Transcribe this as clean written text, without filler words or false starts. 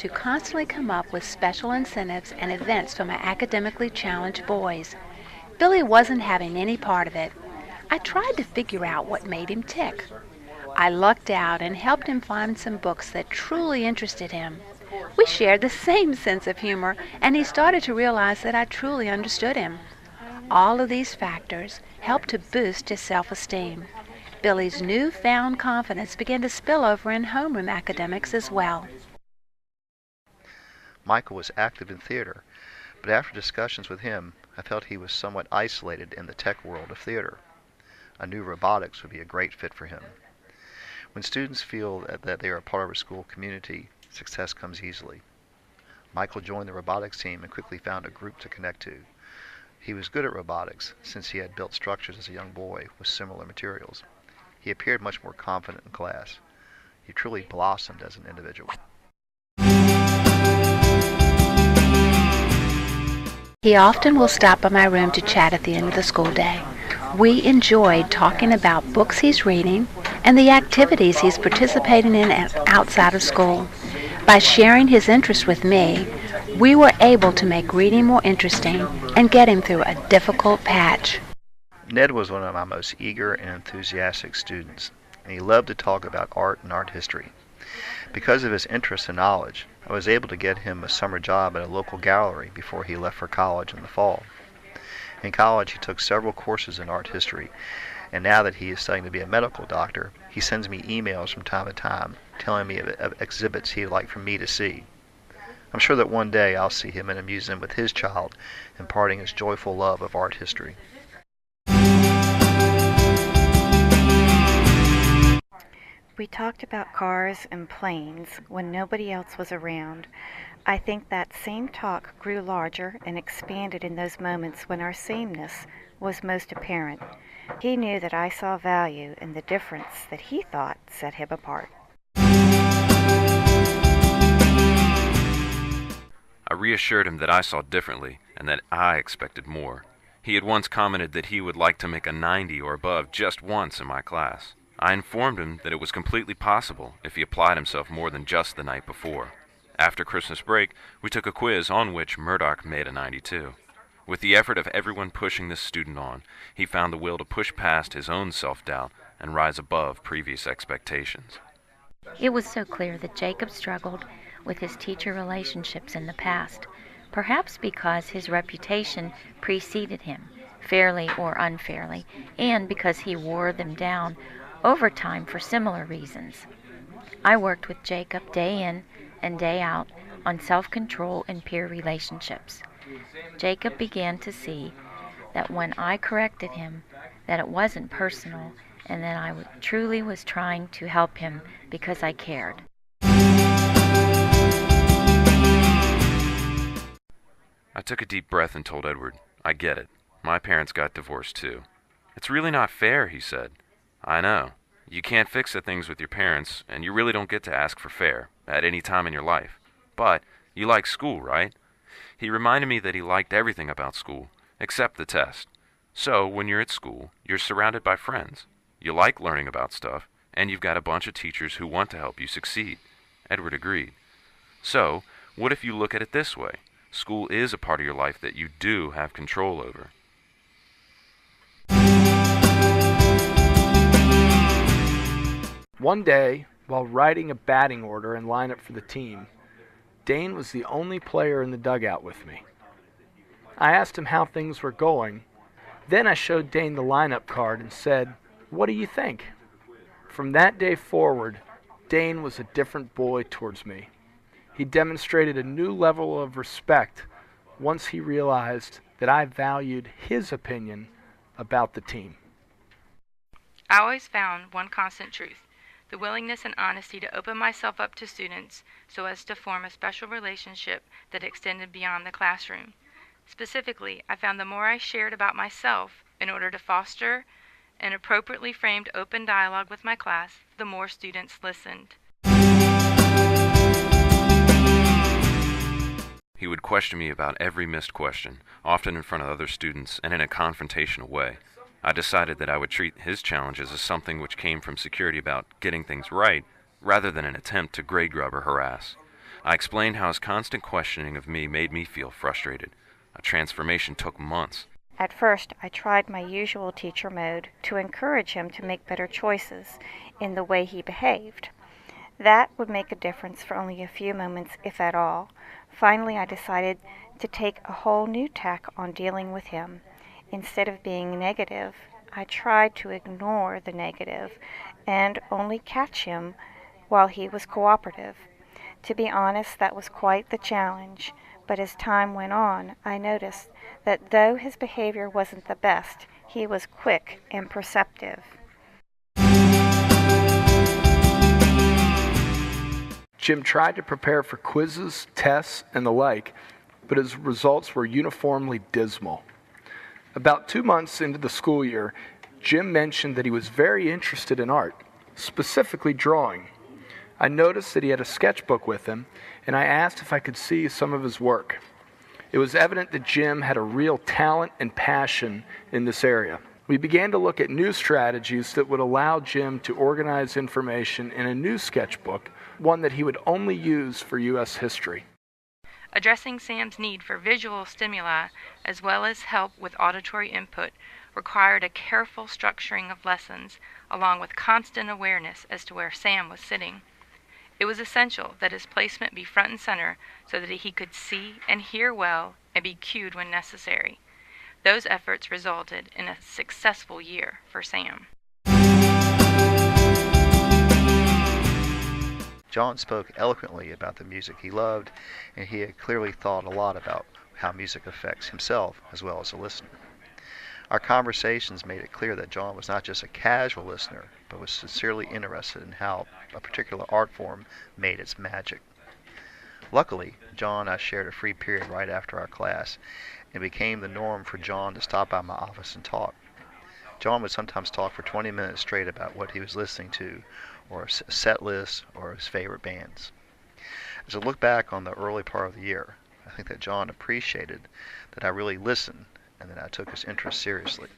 to constantly come up with special incentives and events for my academically challenged boys. Billy wasn't having any part of it. I tried to figure out what made him tick. I lucked out and helped him find some books that truly interested him. We shared the same sense of humor, and he started to realize that I truly understood him. All of these factors helped to boost his self-esteem. Billy's newfound confidence began to spill over in homeroom academics as well. Michael was active in theater, but after discussions with him, I felt he was somewhat isolated in the tech world of theater. I knew robotics would be a great fit for him. When students feel that they are a part of a school community, success comes easily. Michael joined the robotics team and quickly found a group to connect to. He was good at robotics since he had built structures as a young boy with similar materials. He appeared much more confident in class. He truly blossomed as an individual. He often will stop by my room to chat at the end of the school day. We enjoyed talking about books he's reading and the activities he's participating in outside of school. By sharing his interest with me, we were able to make reading more interesting and get him through a difficult patch. Ned was one of my most eager and enthusiastic students, and he loved to talk about art and art history. Because of his interest and knowledge, I was able to get him a summer job at a local gallery before he left for college in the fall. In college, he took several courses in art history, and now that he is studying to be a medical doctor, he sends me emails from time to time telling me of exhibits he'd like for me to see. I'm sure that one day I'll see him in a museum with his child, imparting his joyful love of art history. We talked about cars and planes when nobody else was around. I think that same talk grew larger and expanded in those moments when our sameness was most apparent. He knew that I saw value in the difference that he thought set him apart. I reassured him that I saw differently and that I expected more. He had once commented that he would like to make a 90 or above just once in my class. I informed him that it was completely possible if he applied himself more than just the night before. After Christmas break, we took a quiz on which Murdoch made a 92. With the effort of everyone pushing this student on, he found the will to push past his own self-doubt and rise above previous expectations. It was so clear that Jacob struggled with his teacher relationships in the past, perhaps because his reputation preceded him, fairly or unfairly, and because he wore them down over time for similar reasons. I worked with Jacob day in and day out on self-control and peer relationships. Jacob began to see that when I corrected him, that it wasn't personal and that I truly was trying to help him because I cared. I took a deep breath and told Edward, "I get it. My parents got divorced too." "It's really not fair," he said. "I know. You can't fix the things with your parents, and you really don't get to ask for fair at any time in your life. But you like school, right?" He reminded me that he liked everything about school, except the test. So, when you're at school, you're surrounded by friends. You like learning about stuff, and you've got a bunch of teachers who want to help you succeed. Edward agreed. So, what if you look at it this way? School is a part of your life that you do have control over. One day, while writing a batting order and lineup for the team, Dane was the only player in the dugout with me. I asked him how things were going. Then I showed Dane the lineup card and said, "What do you think?" From that day forward, Dane was a different boy towards me. He demonstrated a new level of respect once he realized that I valued his opinion about the team. I always found one constant truth: the willingness and honesty to open myself up to students so as to form a special relationship that extended beyond the classroom. Specifically, I found the more I shared about myself in order to foster an appropriately framed open dialogue with my class, the more students listened. He would question me about every missed question, often in front of other students and in a confrontational way. I decided that I would treat his challenges as something which came from security about getting things right, rather than an attempt to grade grub or harass. I explained how his constant questioning of me made me feel frustrated. A transformation took months. At first, I tried my usual teacher mode to encourage him to make better choices in the way he behaved. That would make a difference for only a few moments, if at all. Finally, I decided to take a whole new tack on dealing with him. Instead of being negative, I tried to ignore the negative and only catch him while he was cooperative. To be honest, that was quite the challenge, but as time went on, I noticed that though his behavior wasn't the best, he was quick and perceptive. Jim tried to prepare for quizzes, tests, and the like, but his results were uniformly dismal. About 2 months into the school year, Jim mentioned that he was very interested in art, specifically drawing. I noticed that he had a sketchbook with him, and I asked if I could see some of his work. It was evident that Jim had a real talent and passion in this area. We began to look at new strategies that would allow Jim to organize information in a new sketchbook, one that he would only use for U.S. history. Addressing Sam's need for visual stimuli as well as help with auditory input required a careful structuring of lessons along with constant awareness as to where Sam was sitting. It was essential that his placement be front and center so that he could see and hear well and be cued when necessary. Those efforts resulted in a successful year for Sam. John spoke eloquently about the music he loved, and he had clearly thought a lot about how music affects himself as well as a listener. Our conversations made it clear that John was not just a casual listener, but was sincerely interested in how a particular art form made its magic. Luckily, John and I shared a free period right after our class, and it became the norm for John to stop by my office and talk. John would sometimes talk for 20 minutes straight about what he was listening to, or a set list, or his favorite bands. As I look back on the early part of the year, I think that John appreciated that I really listened and that I took his interest seriously.